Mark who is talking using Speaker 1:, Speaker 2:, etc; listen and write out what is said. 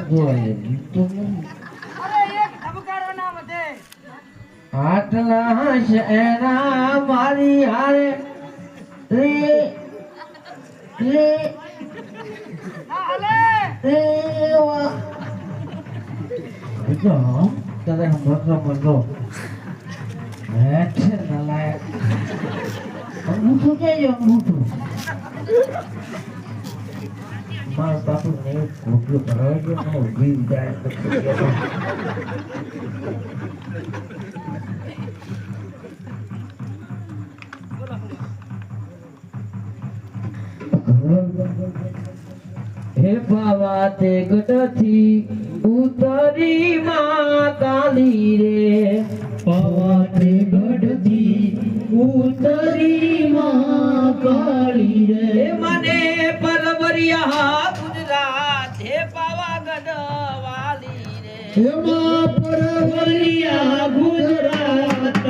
Speaker 1: જોઈએ
Speaker 2: અરે એક ધબકારો ના વધે.
Speaker 1: આટલા શેરા મારી હારે રે રે
Speaker 2: ના હાલે.
Speaker 1: રે વા જો તને મજો હેઠે નલાયક અંગૂઠું કે અંગૂઠું મારા બાપુ ને ખોટું કરાવજો ને ઉભી જાય તો હે બાવા તે ગઢથી ઉતરી માં કાલી રે
Speaker 3: પાવા તે ગઢથી ઉતરી માં કાળી
Speaker 1: હે
Speaker 3: રે
Speaker 1: મને પરવરિયા ગુજરાત હે પાવાગઢ વાલી રે
Speaker 3: એમાં પરવરિયા ગુજરાત